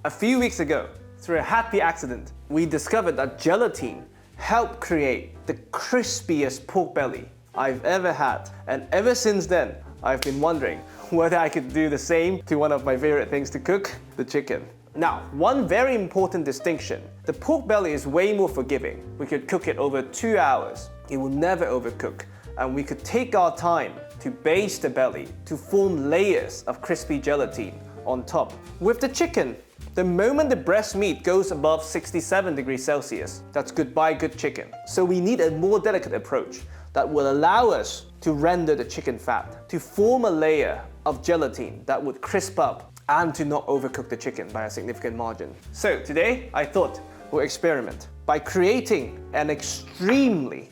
A few weeks ago, through a happy accident, we discovered that gelatin helped create the crispiest pork belly I've ever had. And ever since then, I've been wondering whether I could do the same to one of my favorite things to cook, the chicken. Now, one very important distinction. The pork belly is way more forgiving. We could cook it over 2 hours. It will never overcook. And we could take our time to baste the belly to form layers of crispy gelatin on top. With the chicken, the moment the breast meat goes above 67 degrees Celsius, that's goodbye good chicken. So we need a more delicate approach that will allow us to render the chicken fat, to form a layer of gelatin that would crisp up and to not overcook the chicken by a significant margin. So today, I thought we'll experiment by creating an extremely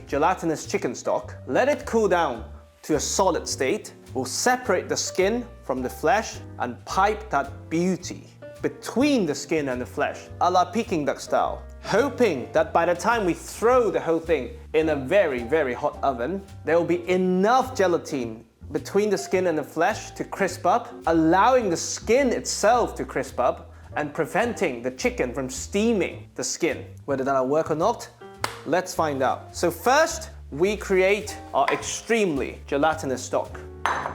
gelatinous chicken stock. Let it cool down to a solid state. We'll separate the skin from the flesh and pipe that beauty between the skin and the flesh, a la Peking Duck style, hoping that by the time we throw the whole thing in a very hot oven, there will be enough gelatin between the skin and the flesh to crisp up, allowing the skin itself to crisp up and preventing the chicken from steaming the skin. Whether that'll work or not, let's find out. So first, we create our extremely gelatinous stock.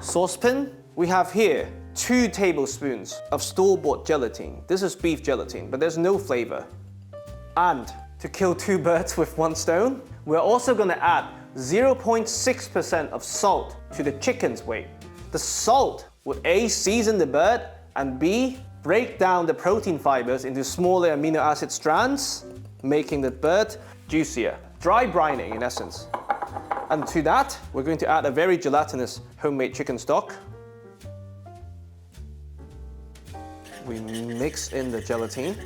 Saucepan, we have here 2 tablespoons of store-bought gelatin. This is beef gelatin, but there's no flavor. And to kill 2 birds with 1 stone, we're also going to add 0.6% of salt to the chicken's weight. The salt would A, season the bird, and B, break down the protein fibers into smaller amino acid strands, making the bird juicier. Dry brining, in essence. And to that, we're going to add a very gelatinous homemade chicken stock. We mix in the gelatin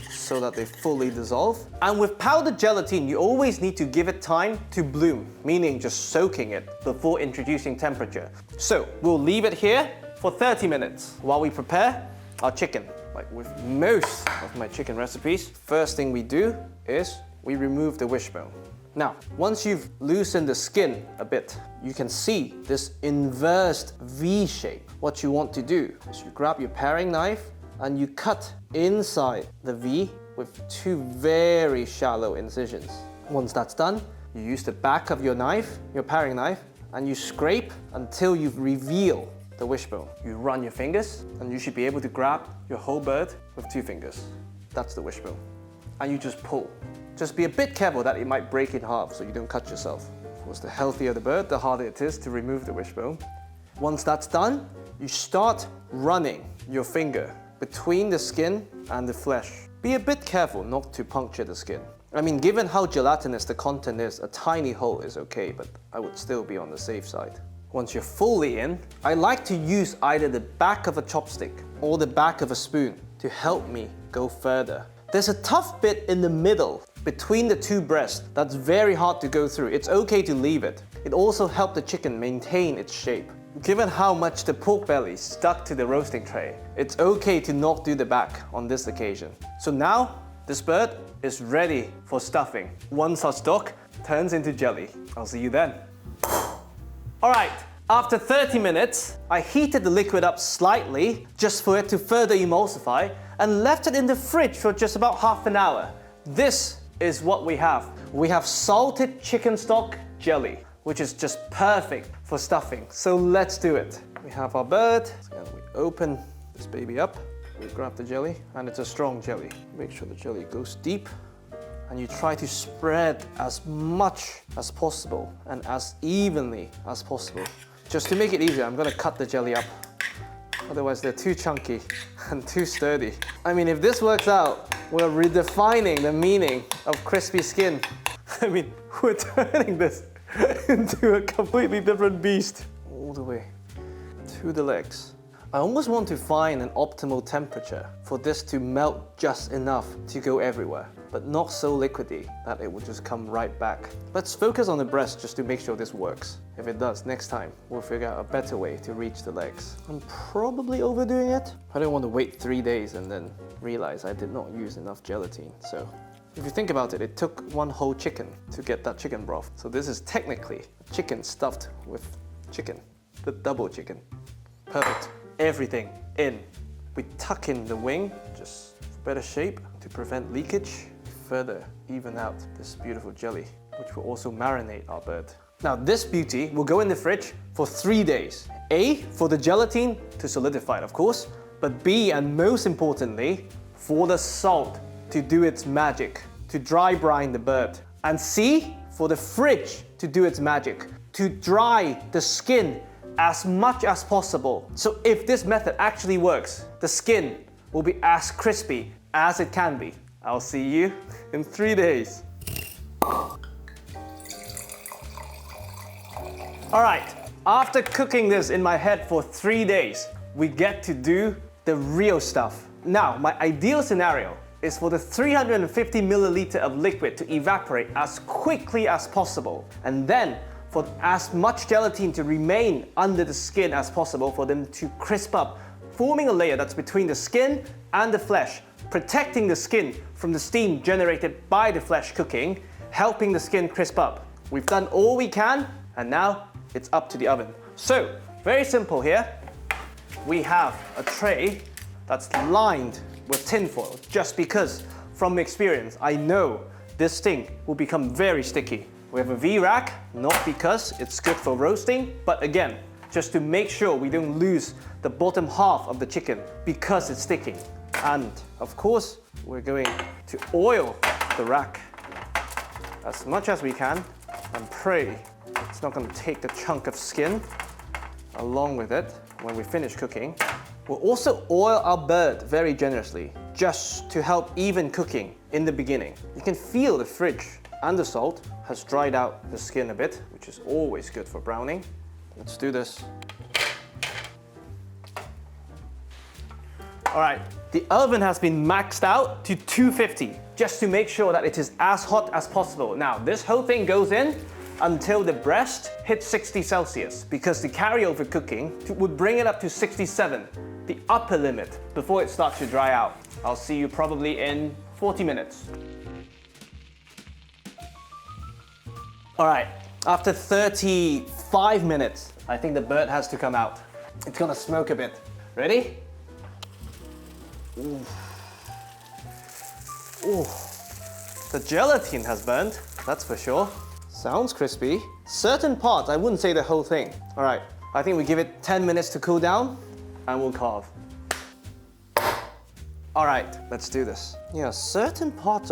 so that they fully dissolve. And with powdered gelatin, you always need to give it time to bloom, meaning just soaking it before introducing temperature. So we'll leave it here for 30 minutes while we prepare our chicken. Like with most of my chicken recipes, first thing we do is we remove the wishbone. Now, once you've loosened the skin a bit, you can see this inversed V shape. What you want to do is you grab your paring knife and you cut inside the V with 2 very shallow incisions. Once that's done, you use the back of your knife, your paring knife, and you scrape until you reveal the wishbone. You run your fingers and you should be able to grab your whole bird with 2 fingers. That's the wishbone. And you just pull. Just be a bit careful that it might break in half so you don't cut yourself. Of course, the healthier the bird, the harder it is to remove the wishbone. Once that's done, you start running your finger between the skin and the flesh. Be a bit careful not to puncture the skin. I mean, given how gelatinous the content is, a tiny hole is okay, but I would still be on the safe side. Once you're fully in, I like to use either the back of a chopstick or the back of a spoon to help me go further. There's a tough bit in the middle between the 2 breasts that's very hard to go through. It's okay to leave it. It also helps the chicken maintain its shape. Given how much the pork belly stuck to the roasting tray, it's okay to not do the back on this occasion. So now, this bird is ready for stuffing. Once our stock turns into jelly. I'll see you then. Alright, after 30 minutes, I heated the liquid up slightly just for it to further emulsify and left it in the fridge for just about half an hour. This is what we have. We have salted chicken stock jelly, which is just perfect for stuffing. So let's do it. We have our bird. So we open this baby up. We grab the jelly, and it's a strong jelly. Make sure the jelly goes deep. And you try to spread as much as possible and as evenly as possible. Just to make it easier, I'm gonna cut the jelly up. Otherwise, they're too chunky and too sturdy. I mean, if this works out, we're redefining the meaning of crispy skin. I mean, we're turning this into a completely different beast. All the way to the legs. I almost want to find an optimal temperature for this to melt just enough to go everywhere, but not so liquidy that it will just come right back. Let's focus on the breast just to make sure this works. If it does, next time, we'll figure out a better way to reach the legs. I'm probably overdoing it. I don't want to wait 3 days and then realize I did not use enough gelatin. So if you think about it, it took 1 whole chicken to get that chicken broth. So this is technically chicken stuffed with chicken, the double chicken. Perfect. Everything in. We tuck in the wing, just for better shape, to prevent leakage. Further even out this beautiful jelly, which will also marinate our bird. Now this beauty will go in the fridge for 3 days. A, for the gelatin to solidify, of course, but B, and most importantly, for the salt to do its magic, to dry brine the bird. And C, for the fridge to do its magic, to dry the skin as much as possible. So if this method actually works, the skin will be as crispy as it can be. I'll see you in 3 days. All right, after cooking this in my head for 3 days, we get to do the real stuff. Now, my ideal scenario is for the 350 milliliter of liquid to evaporate as quickly as possible, and then for as much gelatin to remain under the skin as possible for them to crisp up, forming a layer that's between the skin and the flesh, protecting the skin from the steam generated by the flesh cooking, helping the skin crisp up. We've done all we can, and now it's up to the oven. So, very simple here. We have a tray that's lined with tin foil, just because from experience, I know this thing will become very sticky. We have a V-rack, not because it's good for roasting, but again, just to make sure we don't lose the bottom half of the chicken because it's sticking. And of course, we're going to oil the rack as much as we can and pray it's not going to take the chunk of skin along with it when we finish cooking. We'll also oil our bird very generously, just to help even cooking in the beginning. You can feel the fridge and the salt has dried out the skin a bit, which is always good for browning. Let's do this. All right, the oven has been maxed out to 250, just to make sure that it is as hot as possible. Now, this whole thing goes in until the breast hits 60 Celsius, because the carryover cooking would bring it up to 67, the upper limit, before it starts to dry out. I'll see you probably in 40 minutes. All right, after 35 minutes, I think the bird has to come out. It's gonna smoke a bit. Ready? Ooh. Ooh. The gelatin has burned, that's for sure. Sounds crispy. Certain parts, I wouldn't say the whole thing. All right, I think we give it 10 minutes to cool down and we'll carve. All right, let's do this. Yeah, certain parts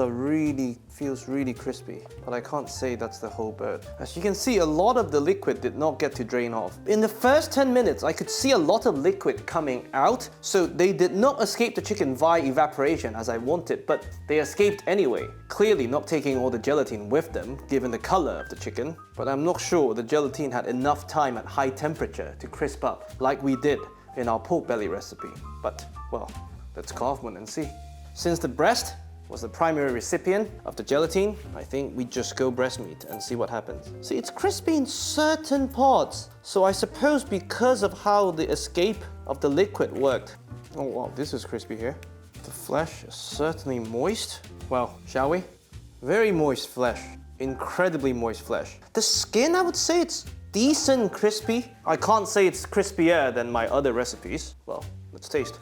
feels really crispy, but I can't say that's the whole bird. As you can see, a lot of the liquid did not get to drain off. In the first 10 minutes, I could see a lot of liquid coming out, so they did not escape the chicken via evaporation as I wanted, but they escaped anyway. Clearly not taking all the gelatin with them, given the color of the chicken, but I'm not sure the gelatin had enough time at high temperature to crisp up, like we did in our pork belly recipe. But, well, let's carve one and see. Since the breast was the primary recipient of the gelatin, I think we just go breast meat and see what happens. See, it's crispy in certain parts. So I suppose because of how the escape of the liquid worked. Oh wow, this is crispy here. The flesh is certainly moist. Well, shall we? Very moist flesh, incredibly moist flesh. The skin, I would say it's decent crispy. I can't say it's crispier than my other recipes. Well, let's taste.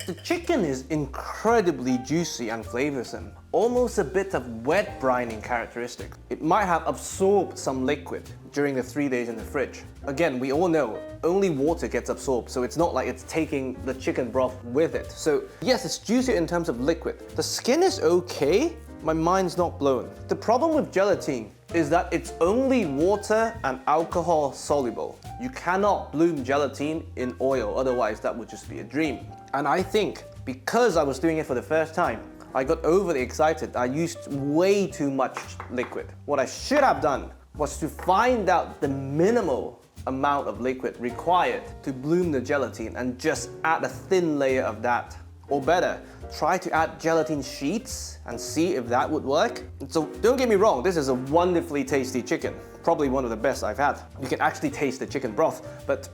The chicken is incredibly juicy and flavorsome, almost a bit of wet brining characteristic. It might have absorbed some liquid during the 3 days in the fridge. Again, we all know only water gets absorbed, so it's not like it's taking the chicken broth with it. So yes, it's juicy in terms of liquid. The skin is okay, my mind's not blown. The problem with gelatin is that it's only water and alcohol soluble. You cannot bloom gelatin in oil, otherwise that would just be a dream. And I think because I was doing it for the first time, I got overly excited. I used way too much liquid. What I should have done was to find out the minimal amount of liquid required to bloom the gelatin and just add a thin layer of that. Or better, try to add gelatin sheets and see if that would work. So don't get me wrong, this is a wonderfully tasty chicken. Probably one of the best I've had. You can actually taste the chicken broth, but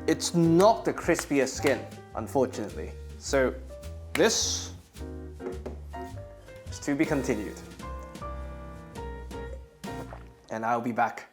it's not the crispiest skin, unfortunately. So this is to be continued. And I'll be back.